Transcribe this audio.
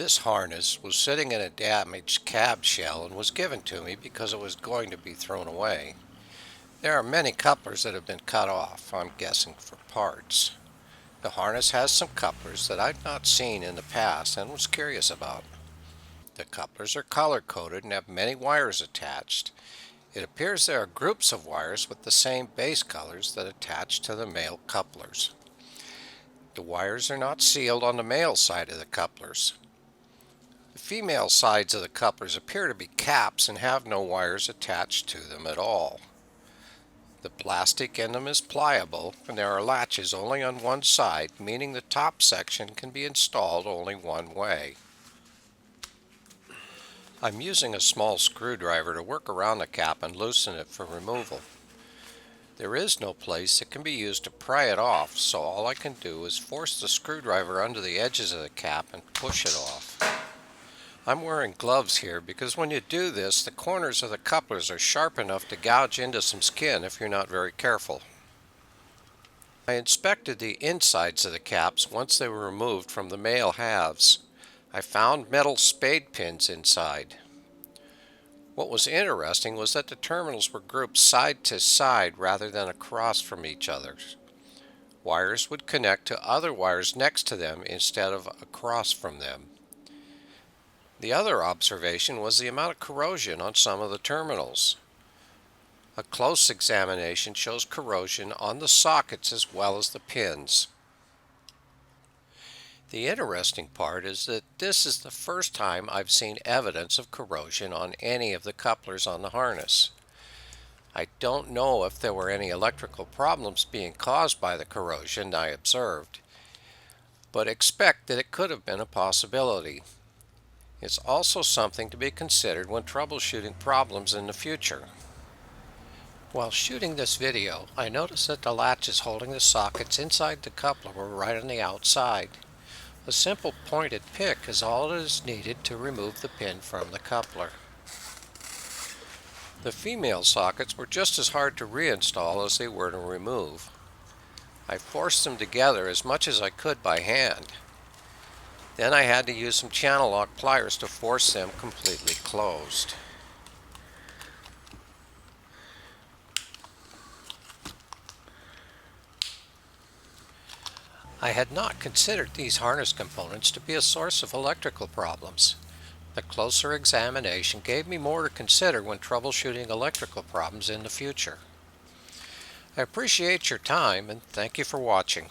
This harness was sitting in a damaged cab shell and was given to me because it was going to be thrown away. There are many couplers that have been cut off, I'm guessing for parts. The harness has some couplers that I've not seen in the past and was curious about. The couplers are color-coded and have many wires attached. It appears there are groups of wires with the same base colors that attach to the male couplers. The wires are not sealed on the male side of the couplers. The female sides of the couplers appear to be caps and have no wires attached to them at all. The plastic in them is pliable and there are latches only on one side, meaning the top section can be installed only one way. I'm using a small screwdriver to work around the cap and loosen it for removal. There is no place that can be used to pry it off, so all I can do is force the screwdriver under the edges of the cap and push it off. I'm wearing gloves here because when you do this, the corners of the couplers are sharp enough to gouge into some skin if you're not very careful. I inspected the insides of the caps once they were removed from the male halves. I found metal spade pins inside. What was interesting was that the terminals were grouped side to side rather than across from each other. Wires would connect to other wires next to them instead of across from them. The other observation was the amount of corrosion on some of the terminals. A close examination shows corrosion on the sockets as well as the pins. The interesting part is that this is the first time I've seen evidence of corrosion on any of the couplers on the harness. I don't know if there were any electrical problems being caused by the corrosion I observed, but expect that it could have been a possibility. It's also something to be considered when troubleshooting problems in the future. While shooting this video, I noticed that the latches holding the sockets inside the coupler were right on the outside. A simple pointed pick is all that is needed to remove the pin from the coupler. The female sockets were just as hard to reinstall as they were to remove. I forced them together as much as I could by hand. Then I had to use some channel lock pliers to force them completely closed. I had not considered these harness components to be a source of electrical problems. The closer examination gave me more to consider when troubleshooting electrical problems in the future. I appreciate your time and thank you for watching.